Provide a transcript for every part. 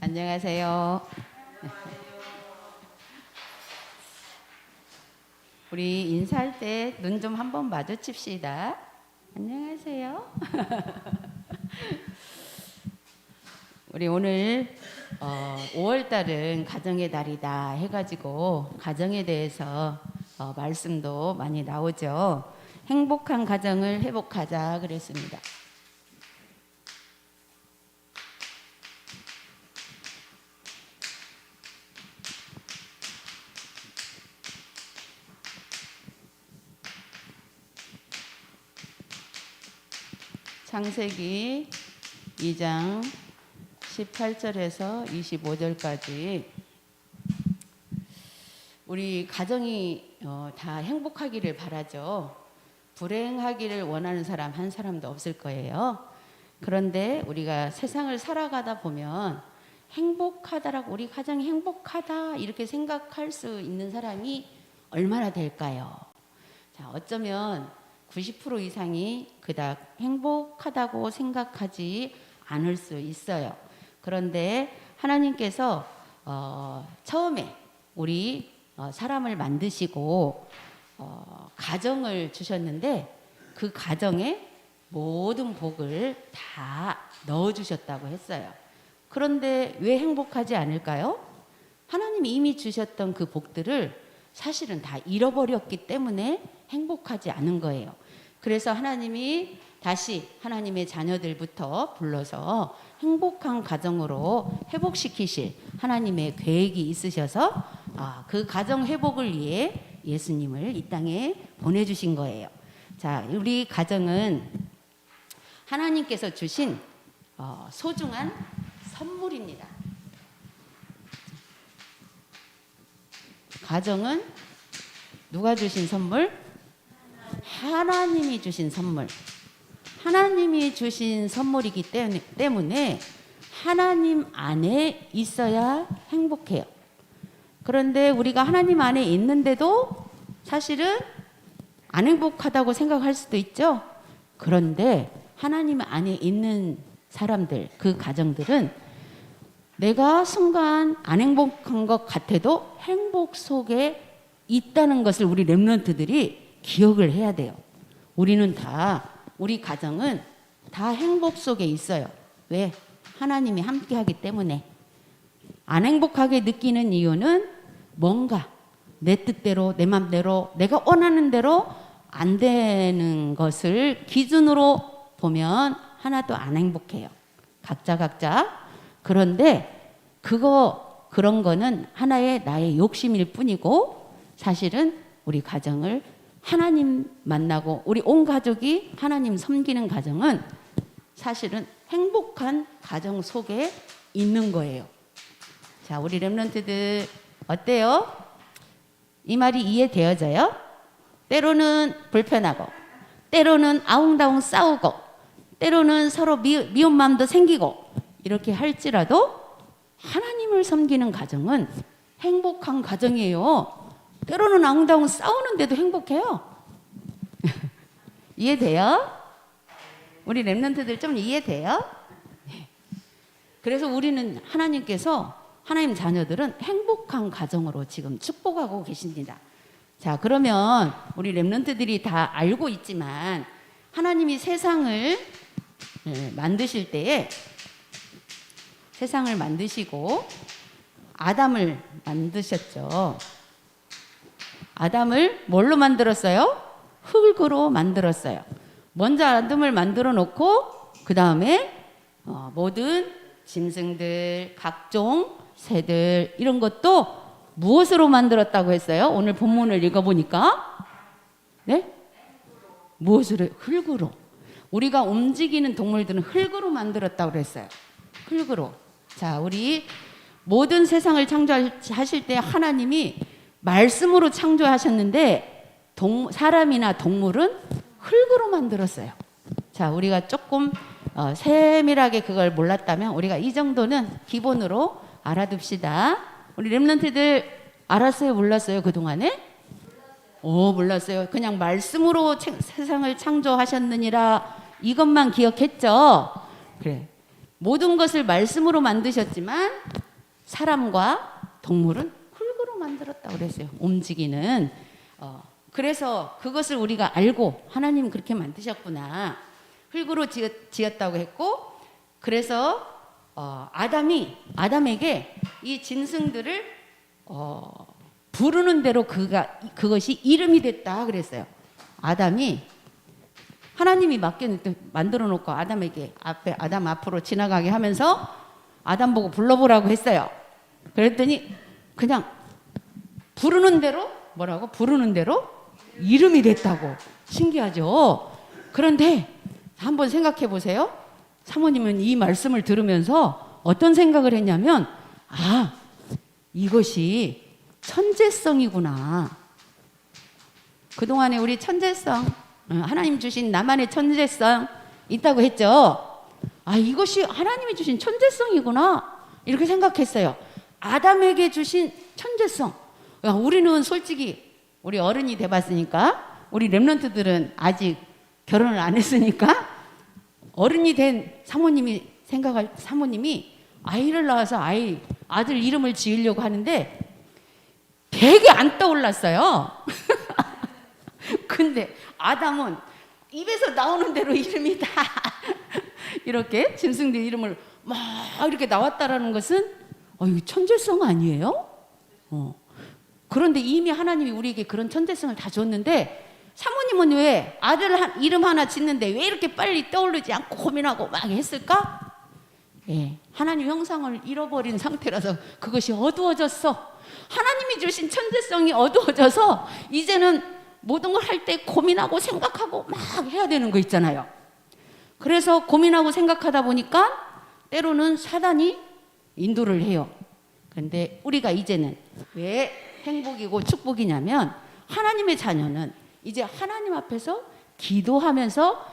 안녕하세요. 우리 인사할 때 눈 좀 한번 마주칩시다. 안녕하세요. 우리 오늘 5월달은 가정의 달이다 해가지고 가정에 대해서 말씀도 많이 나오죠. 행복한 가정을 회복하자 그랬습니다. 창세기 2장 18절에서 25절까지 우리 가정이 다 행복하기를 바라죠. 불행하기를 원하는 사람 한 사람도 없을 거예요. 그런데 우리가 세상을 살아가다 보면 행복하다라고, 우리 가정이 행복하다 이렇게 생각할 수 있는 사람이 얼마나 될까요? 자, 어쩌면 90% 이상이 그닥 행복하다고 생각하지 않을 수 있어요. 그런데 하나님께서 처음에 우리 사람을 만드시고 가정을 주셨는데 그 가정에 모든 복을 다 넣어주셨다고 했어요. 그런데 왜 행복하지 않을까요? 하나님이 이미 주셨던 그 복들을 사실은 다 잃어버렸기 때문에 행복하지 않은 거예요. 그래서 하나님이 다시 하나님의 자녀들부터 불러서 행복한 가정으로 회복시키실 하나님의 계획이 있으셔서 그 가정 회복을 위해 예수님을 이 땅에 보내주신 거예요. 자, 우리 가정은 하나님께서 주신 소중한 선물입니다. 가정은 누가 주신 선물? 하나님이 주신 선물. 하나님이 주신 선물이기 때문에 하나님 안에 있어야 행복해요. 그런데 우리가 하나님 안에 있는데도 사실은 안 행복하다고 생각할 수도 있죠. 그런데 하나님 안에 있는 사람들, 그 가정들은 내가 순간 안 행복한 것 같아도 행복 속에 있다는 것을 우리 렘넌트들이 기억을 해야 돼요. 우리 가정은 다 행복 속에 있어요. 왜? 하나님이 함께 하기 때문에. 안 행복하게 느끼는 이유는 뭔가 내 뜻대로, 내 맘대로, 내가 원하는 대로 안 되는 것을 기준으로 보면 하나도 안 행복해요. 각자. 그런데 그런 거는 하나의 나의 욕심일 뿐이고 사실은 우리 가정을 하나님 만나고 우리 온 가족이 하나님 섬기는 가정은 사실은 행복한 가정 속에 있는 거예요. 자, 우리 렘넌트들 어때요? 이 말이 이해되어져요? 때로는 불편하고 때로는 아웅다웅 싸우고 때로는 서로 미운 마음도 생기고 이렇게 할지라도 하나님을 섬기는 가정은 행복한 가정이에요. 때로는 앙다웅 싸우는데도 행복해요. 이해돼요? 우리 렘넌트들 좀 이해돼요? 그래서 우리는 하나님 자녀들은 행복한 가정으로 지금 축복하고 계십니다. 자, 그러면 우리 렘넌트들이 다 알고 있지만 하나님이 세상을 만드실 때에 세상을 만드시고 아담을 만드셨죠. 아담을 뭘로 만들었어요? 흙으로 만들었어요. 먼저 아담을 만들어 놓고 그 다음에 모든 짐승들, 각종 새들 이런 것도 무엇으로 만들었다고 했어요? 오늘 본문을 읽어보니까 네? 무엇으로? 흙으로. 우리가 움직이는 동물들은 흙으로 만들었다고 그랬어요. 흙으로. 자, 우리 모든 세상을 창조하실 때 하나님이 말씀으로 창조하셨는데 사람이나 동물은 흙으로 만들었어요. 자, 우리가 조금 세밀하게 그걸 몰랐다면 우리가 이 정도는 기본으로 알아둡시다. 우리 렘넌트들 알았어요? 몰랐어요? 그동안에? 몰랐어요. 그냥 말씀으로 세상을 창조하셨느니라 이것만 기억했죠. 그래. 모든 것을 말씀으로 만드셨지만 사람과 동물은 흙으로 만들었다고 그랬어요. 움직이는. 그래서 그것을 우리가 알고 하나님 그렇게 만드셨구나. 흙으로 지었다고 했고, 그래서 아담에게 이 짐승들을 부르는 대로 그것이 이름이 됐다 그랬어요. 아담이 하나님이 만들어 놓고 아담 앞으로 지나가게 하면서 아담 보고 불러보라고 했어요. 그랬더니 그냥 부르는 대로 부르는 대로 이름이 됐다고. 신기하죠? 그런데 한번 생각해 보세요. 사모님은 이 말씀을 들으면서 어떤 생각을 했냐면, 이것이 천재성이구나. 그동안에 우리 천재성, 하나님 주신 나만의 천재성 있다고 했죠. 이것이 하나님이 주신 천재성이구나. 이렇게 생각했어요. 아담에게 주신 천재성. 우리는 솔직히 우리 어른이 돼봤으니까, 우리 렘넌트들은 아직 결혼을 안 했으니까, 어른이 된 사모님이 아이를 낳아서 아들 이름을 지으려고 하는데 되게 안 떠올랐어요. 근데 아담은 입에서 나오는 대로 이름이 다 이렇게 짐승들 이름을 막 이렇게 나왔다라는 것은 이거 천재성 아니에요? 그런데 이미 하나님이 우리에게 그런 천재성을 다 줬는데, 사모님은 왜 아들 이름 하나 짓는데 왜 이렇게 빨리 떠오르지 않고 고민하고 막 했을까? 하나님 형상을 잃어버린 상태라서 그것이 어두워졌어. 하나님이 주신 천재성이 어두워져서 이제는 모든 걸 할 때 고민하고 생각하고 막 해야 되는 거 있잖아요. 그래서 고민하고 생각하다 보니까 때로는 사단이 인도를 해요. 그런데 우리가 이제는 왜 행복이고 축복이냐면, 하나님의 자녀는 이제 하나님 앞에서 기도하면서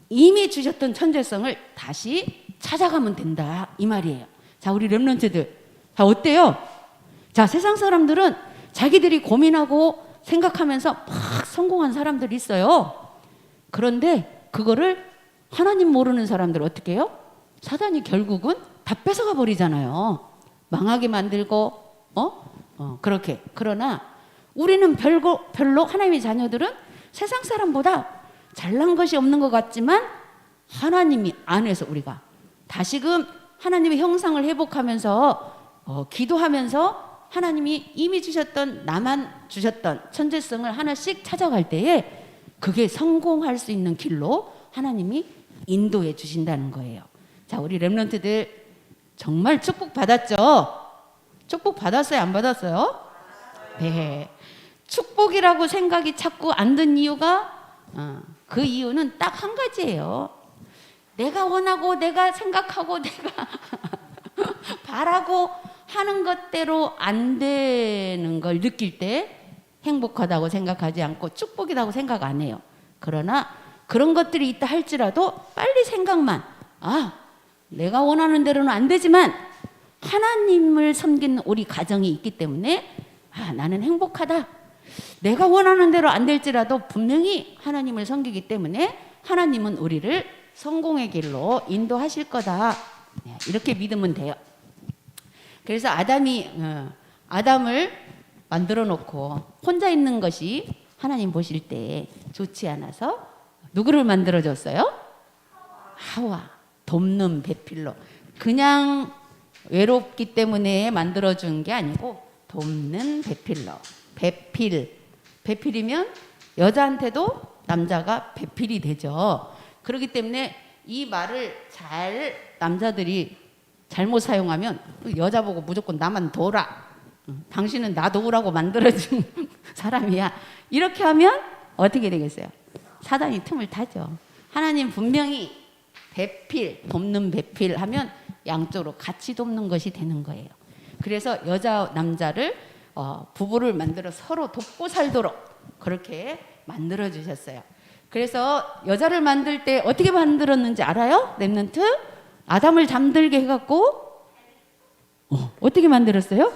이미 주셨던 천재성을 다시 찾아가면 된다, 이 말이에요. 자, 우리 렘넌트들, 자, 어때요? 자, 세상 사람들은 자기들이 고민하고 생각하면서 막 성공한 사람들이 있어요. 그런데 그거를 하나님 모르는 사람들 어떻게 해요? 사단이 결국은 다 뺏어가 버리잖아요. 망하게 만들고 그렇게. 그러나 우리는 별로 하나님의 자녀들은 세상 사람보다 잘난 것이 없는 것 같지만, 하나님이 안에서 우리가 다시금 하나님의 형상을 회복하면서 기도하면서 하나님이 이미 주셨던, 나만 주셨던 천재성을 하나씩 찾아갈 때에 그게 성공할 수 있는 길로 하나님이 인도해 주신다는 거예요. 자, 우리 렘넌트들 정말 축복 받았죠? 축복 받았어요? 안 받았어요? 네. 축복이라고 생각이 자꾸 안 든 이유가, 그 이유는 딱 한 가지예요. 내가 원하고 내가 생각하고 내가 바라고 하는 것대로 안 되는 걸 느낄 때 행복하다고 생각하지 않고 축복이라고 생각 안 해요. 그러나 그런 것들이 있다 할지라도 빨리 생각만, 내가 원하는 대로는 안 되지만 하나님을 섬기는 우리 가정이 있기 때문에 나는 행복하다. 내가 원하는 대로 안 될지라도 분명히 하나님을 섬기기 때문에 하나님은 우리를 성공의 길로 인도하실 거다. 이렇게 믿으면 돼요. 그래서 아담을 만들어 놓고 혼자 있는 것이 하나님 보실 때 좋지 않아서 누구를 만들어 줬어요? 하와. 돕는 배필로. 그냥 외롭기 때문에 만들어 준 게 아니고 돕는 배필로. 배필이면 여자한테도 남자가 배필이 되죠. 그렇기 때문에 이 말을 남자들이 잘못 사용하면 여자 보고 무조건 나만 도라. 당신은 나 도우라고 만들어준 사람이야. 이렇게 하면 어떻게 되겠어요? 사단이 틈을 타죠. 하나님 분명히 돕는 배필 하면 양쪽으로 같이 돕는 것이 되는 거예요. 그래서 여자 남자를 부부를 만들어 서로 돕고 살도록 그렇게 만들어 주셨어요. 그래서 여자를 만들 때 어떻게 만들었는지 알아요? 렘넌트? 아담을 잠들게 해갖고 어떻게 만들었어요?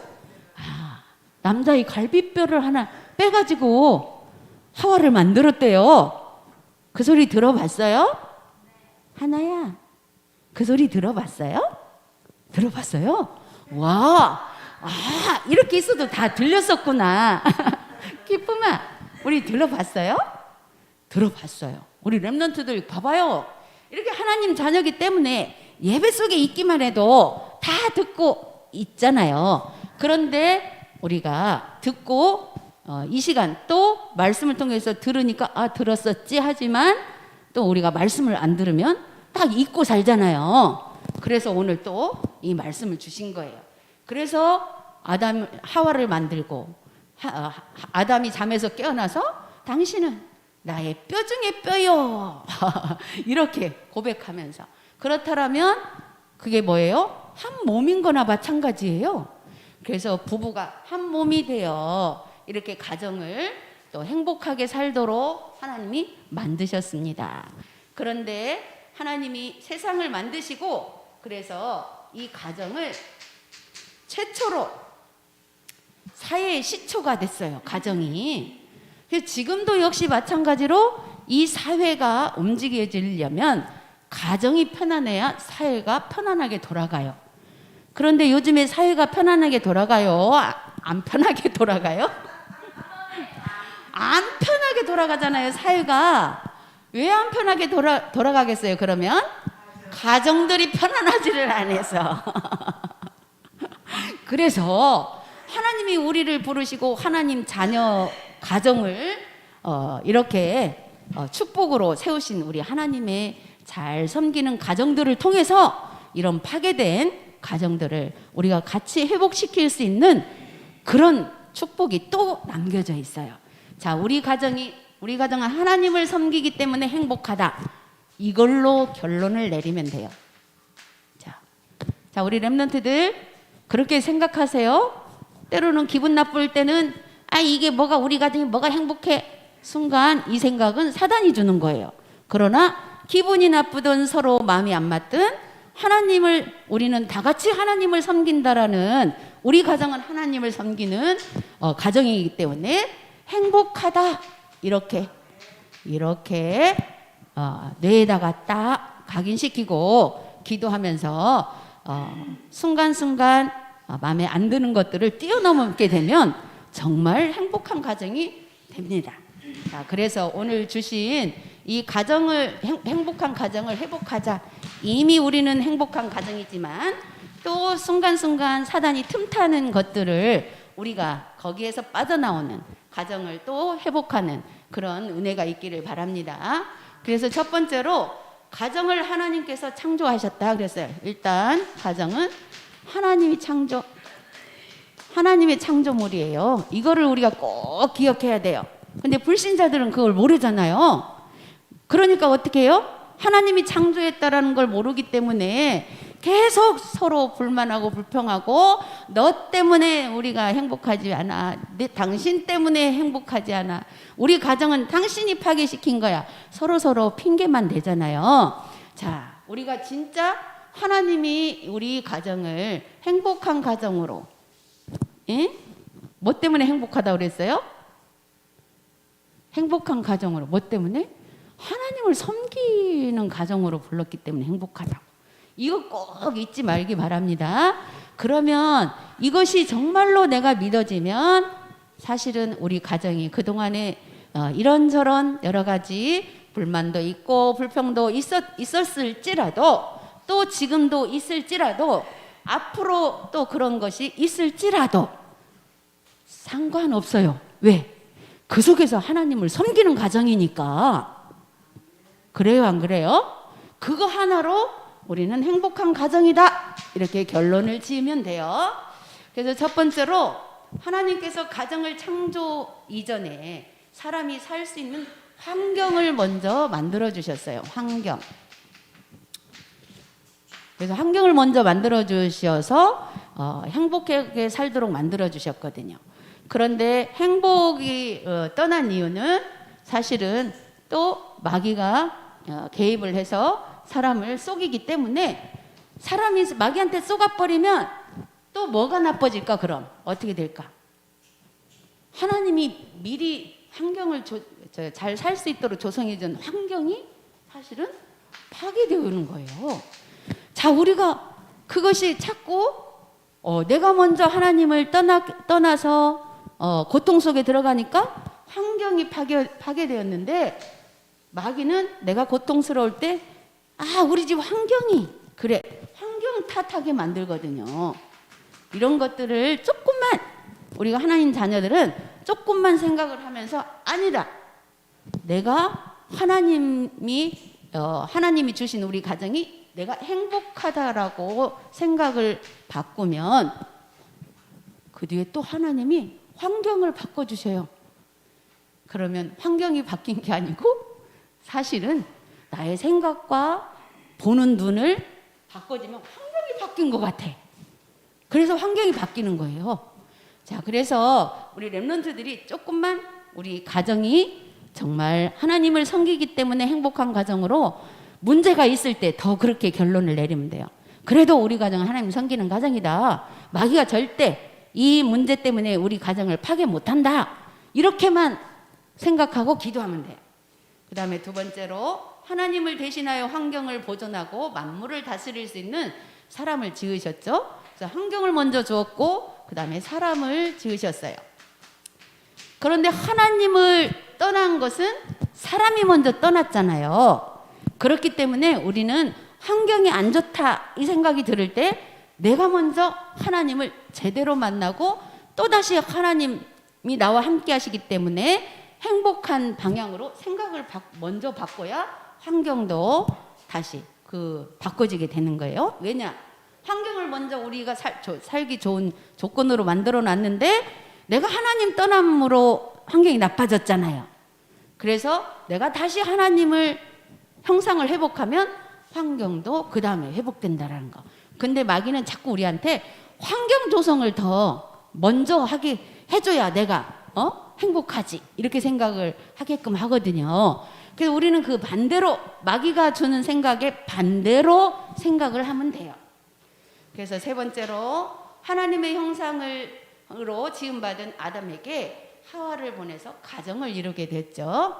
남자의 갈비뼈를 하나 빼가지고 하와를 만들었대요. 그 소리 들어봤어요? 하나야, 그 소리 들어봤어요? 들어봤어요? 와, 이렇게 있어도 다 들렸었구나. 기쁨아, 우리 들어봤어요? 들어봤어요. 우리 렘넌트들 봐봐요. 이렇게 하나님 자녀기 때문에 예배 속에 있기만 해도 다 듣고 있잖아요. 그런데 우리가 듣고 이 시간 또 말씀을 통해서 들으니까 들었었지 하지만 또 우리가 말씀을 안 들으면 딱 잊고 살잖아요. 그래서 오늘 또 이 말씀을 주신 거예요. 그래서 하와를 만들고 아담이 잠에서 깨어나서 당신은 나의 뼈 중에 뼈요. 이렇게 고백하면서 그렇다면 그게 뭐예요? 한 몸인 거나 마찬가지예요. 그래서 부부가 한 몸이 되어 이렇게 가정을 또 행복하게 살도록 하나님이 만드셨습니다. 그런데 하나님이 세상을 만드시고 그래서 이 가정을 최초로 사회의 시초가 됐어요. 가정이. 그래서 지금도 역시 마찬가지로 이 사회가 움직여지려면 가정이 편안해야 사회가 편안하게 돌아가요. 그런데 요즘에 사회가 편안하게 돌아가요? 안 편하게 돌아가요? 안 편하게 돌아가잖아요, 사회가. 왜 안 편하게 돌아가겠어요, 그러면? 가정들이 편안하지를 않아서. 그래서 하나님이 우리를 부르시고 하나님 자녀 가정을 이렇게 축복으로 세우신 우리 하나님의 잘 섬기는 가정들을 통해서 이런 파괴된 가정들을 우리가 같이 회복시킬 수 있는 그런 축복이 또 남겨져 있어요. 자, 우리 가정은 하나님을 섬기기 때문에 행복하다. 이걸로 결론을 내리면 돼요. 자, 우리 렘넌트들 그렇게 생각하세요. 때로는 기분 나쁠 때는 이게 우리 가정이 뭐가 행복해. 순간 이 생각은 사단이 주는 거예요. 그러나 기분이 나쁘든 서로 마음이 안 맞든 우리는 다 같이 하나님을 섬긴다라는 우리 가정은 하나님을 섬기는 가정이기 때문에 행복하다. 이렇게 뇌에다가 딱 각인시키고 기도하면서 순간순간 마음에 안 드는 것들을 뛰어넘게 되면 정말 행복한 가정이 됩니다. 자, 그래서 오늘 주신 이 가정을 행복한 가정을 회복하자. 이미 우리는 행복한 가정이지만 또 순간순간 사단이 틈타는 것들을 우리가 거기에서 빠져나오는 가정을 또 회복하는 그런 은혜가 있기를 바랍니다. 그래서 첫 번째로 가정을 하나님께서 창조하셨다 그랬어요. 일단 가정은 하나님의 창조물이에요. 이거를 우리가 꼭 기억해야 돼요. 근데 불신자들은 그걸 모르잖아요. 그러니까 어떻게 해요? 하나님이 창조했다라는 걸 모르기 때문에 계속 서로 불만하고 불평하고 너 때문에 우리가 행복하지 않아. 당신 때문에 행복하지 않아. 우리 가정은 당신이 파괴시킨 거야. 서로 핑계만 대잖아요. 자, 우리가 진짜 하나님이 우리 가정을 행복한 가정으로 뭐 때문에 행복하다고 그랬어요? 행복한 가정으로 뭐 때문에? 하나님을 섬기는 가정으로 불렀기 때문에 행복하다고. 이거 꼭 잊지 말기 바랍니다. 그러면 이것이 정말로 내가 믿어지면 사실은 우리 가정이 그동안에 이런저런 여러 가지 불만도 있고 불평도 있었을지라도 또 지금도 있을지라도 앞으로 또 그런 것이 있을지라도 상관없어요. 왜? 그 속에서 하나님을 섬기는 가정이니까. 그래요, 안 그래요? 그거 하나로 우리는 행복한 가정이다. 이렇게 결론을 지으면 돼요. 그래서 첫 번째로 하나님께서 가정을 창조 이전에 사람이 살 수 있는 환경을 먼저 만들어 주셨어요. 환경. 그래서 환경을 먼저 만들어 주셔서 행복하게 살도록 만들어 주셨거든요. 그런데 행복이 떠난 이유는 사실은 또 마귀가 개입을 해서 사람을 속이기 때문에 사람이 마귀한테 속아버리면 또 뭐가 나빠질까? 그럼 어떻게 될까? 하나님이 미리 환경을 잘 살 수 있도록 조성해 준 환경이 사실은 파괴되는 거예요. 자, 우리가 그것이 자꾸 내가 먼저 하나님을 떠나서 고통 속에 들어가니까 환경이 파괴되었는데, 마귀는 내가 고통스러울 때 우리 집 환경이 그래, 환경 탓하게 만들거든요. 이런 것들을 조금만, 우리가 하나님 자녀들은 조금만 생각을 하면서, 아니다, 내가 하나님이 주신 우리 가정이 내가 행복하다라고 생각을 바꾸면 그 뒤에 또 하나님이 환경을 바꿔주셔요. 그러면 환경이 바뀐 게 아니고 사실은 나의 생각과 보는 눈을 바꿔주면 환경이 바뀐 것 같아. 그래서 환경이 바뀌는 거예요. 자, 그래서 우리 렘넌트들이 조금만 우리 가정이 정말 하나님을 섬기기 때문에 행복한 가정으로 문제가 있을 때 더 그렇게 결론을 내리면 돼요. 그래도 우리 가정은 하나님 섬기는 가정이다. 마귀가 절대 이 문제 때문에 우리 가정을 파괴 못한다. 이렇게만 생각하고 기도하면 돼요. 그 다음에 두 번째로, 하나님을 대신하여 환경을 보존하고 만물을 다스릴 수 있는 사람을 지으셨죠. 그래서 환경을 먼저 주었고 그 다음에 사람을 지으셨어요. 그런데 하나님을 떠난 것은 사람이 먼저 떠났잖아요. 그렇기 때문에 우리는 환경이 안 좋다 이 생각이 들을 때 내가 먼저 하나님을 제대로 만나고 또다시 하나님이 나와 함께 하시기 때문에 행복한 방향으로 생각을 먼저 바꿔야 환경도 다시 바꿔지게 되는 거예요. 왜냐? 환경을 먼저 우리가 살기 좋은 조건으로 만들어 놨는데 내가 하나님 떠남으로 환경이 나빠졌잖아요. 그래서 내가 다시 하나님을 형상을 회복하면 환경도 그 다음에 회복된다라는 거. 근데 마귀는 자꾸 우리한테 환경 조성을 더 먼저 하게 해줘야 내가 행복하지, 이렇게 생각을 하게끔 하거든요. 그래서 우리는 그 반대로, 마귀가 주는 생각에 반대로 생각을 하면 돼요. 그래서 세 번째로, 하나님의 형상으로 지음받은 아담에게 하와를 보내서 가정을 이루게 됐죠.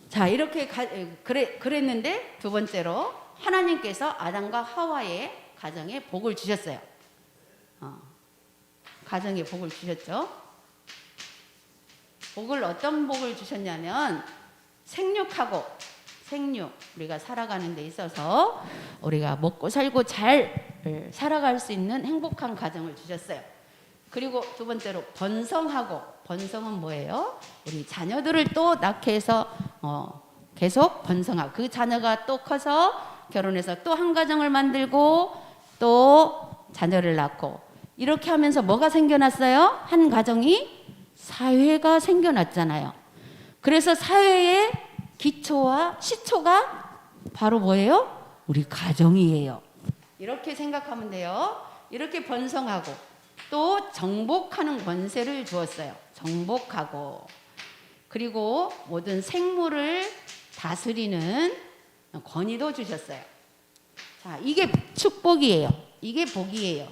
자, 이렇게 그랬는데 두 번째로 하나님께서 아담과 하와의 가정에 복을 주셨어요. 가정에 복을 주셨죠. 어떤 복을 주셨냐면 생육, 우리가 살아가는 데 있어서 우리가 먹고 살고 잘 살아갈 수 있는 행복한 가정을 주셨어요. 그리고 두 번째로 번성은 뭐예요? 우리 자녀들을 또 낳게 해서 계속 번성하고, 그 자녀가 또 커서 결혼해서 또 한 가정을 만들고 또 자녀를 낳고, 이렇게 하면서 뭐가 생겨났어요? 한 가정이 사회가 생겨났잖아요. 그래서 사회의 기초와 시초가 바로 뭐예요? 우리 가정이에요. 이렇게 생각하면 돼요. 이렇게 번성하고 또 정복하는 권세를 주었어요. 정복하고, 그리고 모든 생물을 다스리는 권위도 주셨어요. 자, 이게 축복이에요. 이게 복이에요.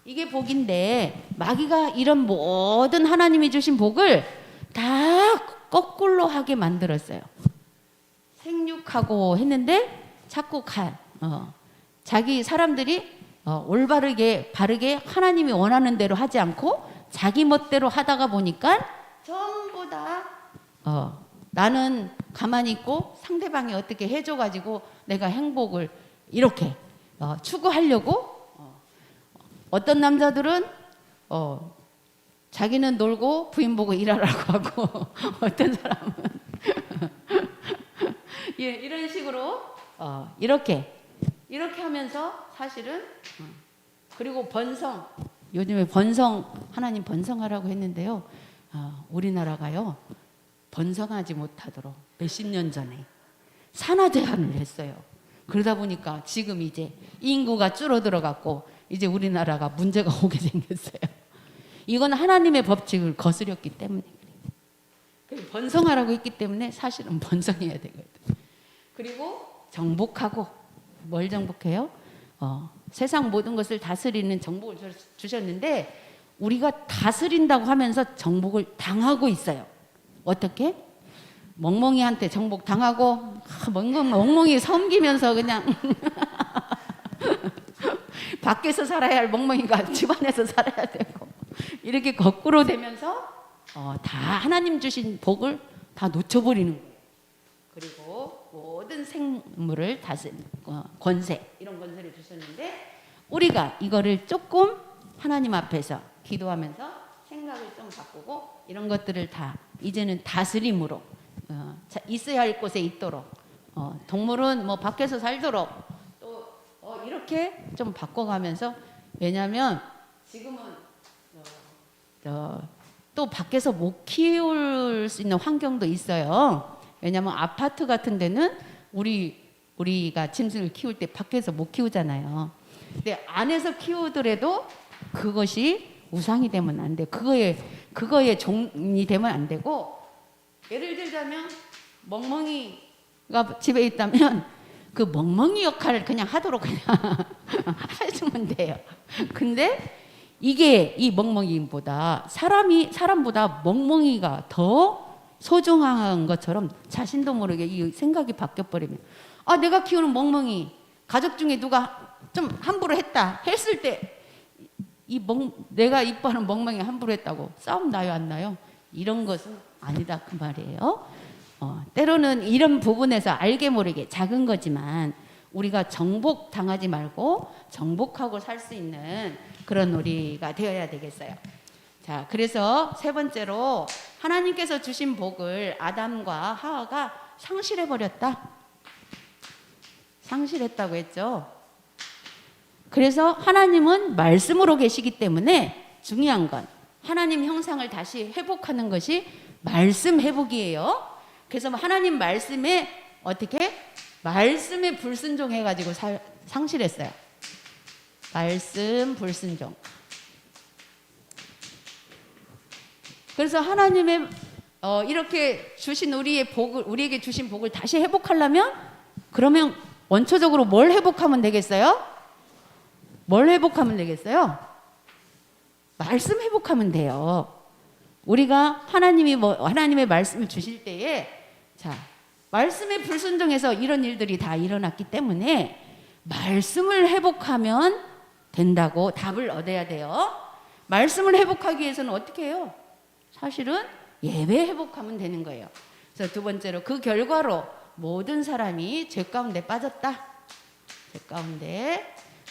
이게 복인데 마귀가 이런 모든 하나님이 주신 복을 다 거꾸로 하게 만들었어요. 생육하고 했는데 자꾸 자기 사람들이 올바르게 바르게 하나님이 원하는 대로 하지 않고 자기 멋대로 하다가 보니까 전부 다 나는 가만히 있고 상대방이 어떻게 해줘가지고 내가 행복을 이렇게 추구하려고, 어떤 남자들은 자기는 놀고 부인 보고 일하라고 하고 어떤 사람은 이런 식으로 이렇게 하면서 사실은, 그리고 요즘에 하나님 번성하라고 했는데요. 우리나라가요 번성하지 못하도록 몇십 년 전에 산화 제한을 했어요. 그러다 보니까 지금 이제 인구가 줄어들어갖고 이제 우리나라가 문제가 오게 생겼어요. 이건 하나님의 법칙을 거스렸기 때문에 그래요. 번성하라고 했기 때문에 사실은 번성해야 되거든. 그리고 정복하고, 뭘 정복해요? 세상 모든 것을 다스리는 정복을 주셨는데 우리가 다스린다고 하면서 정복을 당하고 있어요. 어떻게? 멍멍이한테 정복 당하고 멍멍이 섬기면서 그냥 밖에서 살아야 할 멍멍이가 집안에서 살아야 되고 이렇게 거꾸로 되면서 다 하나님 주신 복을 다 놓쳐버리는 거예요. 그리고 모든 생물을 다스리는 권세, 이런 권세를 주셨는데 우리가 이거를 조금 하나님 앞에서 기도하면서 생각을 좀 바꾸고 이런 것들을 다 이제는 다스림으로 있어야 할 곳에 있도록 동물은 뭐 밖에서 살도록 또 이렇게 좀 바꿔가면서, 왜냐하면 지금은 또 밖에서 못 키울 수 있는 환경도 있어요. 왜냐하면 아파트 같은 데는 우리가 짐승을 키울 때 밖에서 못 키우잖아요. 근데 안에서 키우더라도 그것이 우상이 되면 안 돼. 그거에 종이 되면 안 되고, 예를 들자면 멍멍이가 집에 있다면 그 멍멍이 역할을 그냥 하도록 그냥 해주면 돼요. 근데 이게 이 멍멍이보다 사람보다 멍멍이가 더 소중한 것처럼 자신도 모르게 이 생각이 바뀌어버리면, 내가 키우는 멍멍이 가족 중에 누가 좀 함부로 했을 때 내가 이뻐하는 멍멍이 함부로 했다고 싸움 나요 안 나요? 이런 것은 아니다 그 말이에요. 때로는 이런 부분에서 알게 모르게 작은 거지만 우리가 정복 당하지 말고 정복하고 살 수 있는 그런 우리가 되어야 되겠어요. 자, 그래서 세 번째로 하나님께서 주신 복을 아담과 하와가 상실해버렸다. 상실했다고 했죠. 그래서 하나님은 말씀으로 계시기 때문에 중요한 건 하나님 형상을 다시 회복하는 것이 말씀 회복이에요. 그래서 하나님 말씀에 말씀에 불순종해가지고 상실했어요. 말씀 불순종. 그래서 하나님의 이렇게 주신 우리에게 주신 복을 다시 회복하려면, 그러면 원초적으로 뭘 회복하면 되겠어요? 뭘 회복하면 되겠어요? 말씀 회복하면 돼요. 우리가 하나님의 말씀을 주실 때에, 말씀에 불순종해서 이런 일들이 다 일어났기 때문에 말씀을 회복하면 된다고 답을 얻어야 돼요. 말씀을 회복하기 위해서는 어떻게 해요? 사실은 예배 회복하면 되는 거예요. 그래서 두 번째로 그 결과로 모든 사람이 죄 가운데 빠졌다.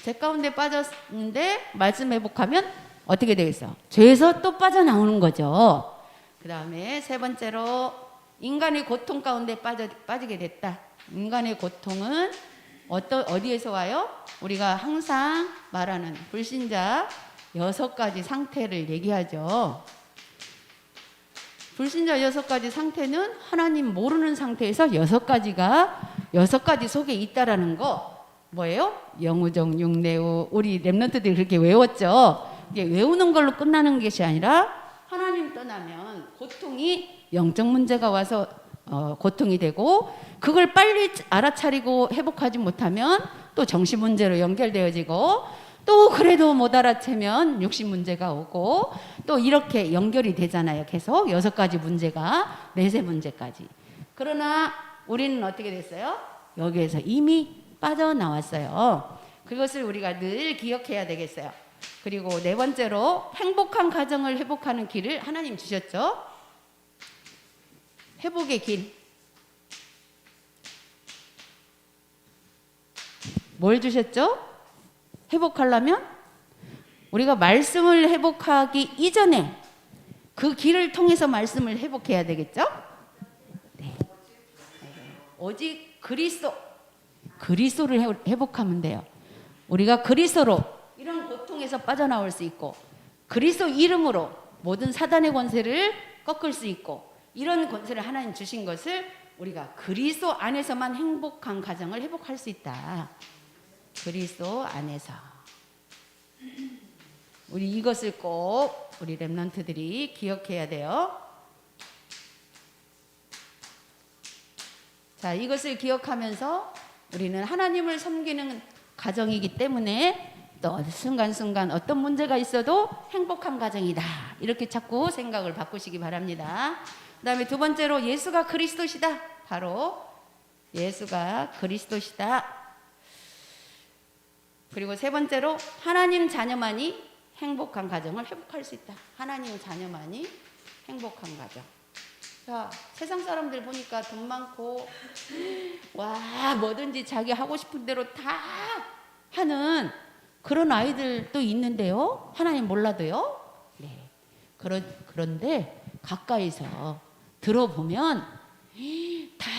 죄 가운데 빠졌는데 말씀 회복하면 어떻게 되겠어요? 죄에서 또 빠져나오는 거죠. 그 다음에 세 번째로 인간의 고통 가운데 빠지게 됐다. 인간의 고통은 어디에서 와요? 우리가 항상 말하는 불신자 6가지 상태를 얘기하죠. 불신자 6가지 상태는 하나님 모르는 상태에서 6가지 속에 있다라는 거 뭐예요? 영우정, 육내우, 우리 랩런트들이 그렇게 외웠죠. 이게 외우는 걸로 끝나는 것이 아니라 하나님 떠나면 고통이 영적 문제가 와서 고통이 되고, 그걸 빨리 알아차리고 회복하지 못하면 또 정신 문제로 연결되어지고, 또 그래도 못 알아채면 육신 문제가 오고, 또 이렇게 연결이 되잖아요. 계속 6가지 문제가 내세 문제까지. 그러나 우리는 어떻게 됐어요? 여기에서 이미 빠져나왔어요. 그것을 우리가 늘 기억해야 되겠어요. 그리고 네 번째로 행복한 가정을 회복하는 길을 하나님 주셨죠. 회복의 길. 뭘 주셨죠? 회복하려면 우리가 말씀을 회복하기 이전에 그 길을 통해서 말씀을 회복해야 되겠죠? 네. 오직 그리스도를 회복하면 돼요. 우리가 그리스도로 이런 고통에서 빠져나올 수 있고, 그리스도 이름으로 모든 사단의 권세를 꺾을 수 있고, 이런 권세를 하나님 주신 것을 우리가 그리스도 안에서만 행복한 가정을 회복할 수 있다. 그리스도 안에서. 우리 이것을 꼭 우리 랩런트들이 기억해야 돼요. 자, 이것을 기억하면서 우리는 하나님을 섬기는 가정이기 때문에 또 순간순간 어떤 문제가 있어도 행복한 가정이다. 이렇게 자꾸 생각을 바꾸시기 바랍니다. 그다음에 두 번째로 예수가 그리스도시다. 바로 예수가 그리스도시다. 그리고 세 번째로 하나님 자녀만이 행복한 가정을 회복할 수 있다. 하나님 자녀만이 행복한 가정. 자, 세상 사람들 보니까 돈 많고 와 뭐든지 자기 하고 싶은 대로 다 하는 그런 아이들도 있는데요. 하나님 몰라도요. 네. 그런데 가까이서 들어보면 다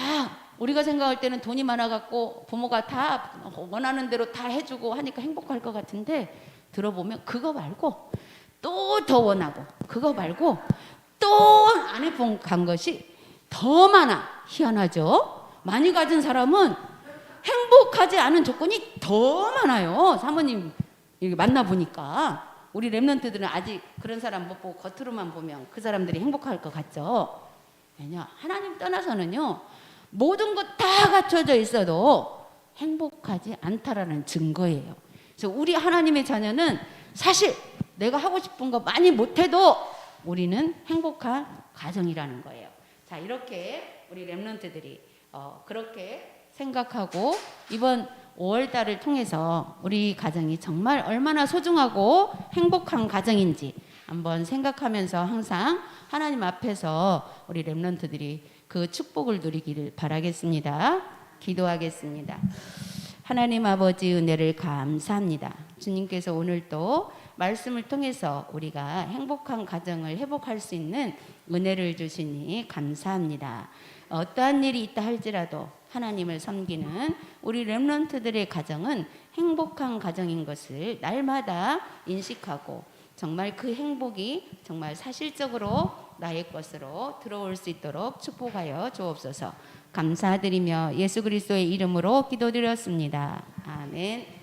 우리가 생각할 때는 돈이 많아갖고 부모가 다 원하는 대로 다 해주고 하니까 행복할 것 같은데 들어보면 그거 말고 또 더 원하고 그거 말고 또 안 행복한 것이 더 많아. 희한하죠? 많이 가진 사람은 행복하지 않은 조건이 더 많아요. 사모님 만나보니까 우리 랩런트들은 아직 그런 사람 못 보고 겉으로만 보면 그 사람들이 행복할 것 같죠? 왜냐? 하나님 떠나서는요 모든 것 다 갖춰져 있어도 행복하지 않다라는 증거예요. 그래서 우리 하나님의 자녀는 사실 내가 하고 싶은 거 많이 못해도 우리는 행복한 가정이라는 거예요. 자, 이렇게 우리 랩런트들이 그렇게 생각하고 이번 5월달을 통해서 우리 가정이 정말 얼마나 소중하고 행복한 가정인지 한번 생각하면서 항상 하나님 앞에서 우리 랩런트들이 그 축복을 누리기를 바라겠습니다. 기도하겠습니다. 하나님 아버지 은혜를 감사합니다. 주님께서 오늘 또 말씀을 통해서 우리가 행복한 가정을 회복할 수 있는 은혜를 주시니 감사합니다. 어떠한 일이 있다 할지라도 하나님을 섬기는 우리 렘넌트들의 가정은 행복한 가정인 것을 날마다 인식하고 정말 그 행복이 정말 사실적으로 나의 것으로 들어올 수 있도록 축복하여 주옵소서. 감사드리며 예수 그리스도의 이름으로 기도드렸습니다. 아멘.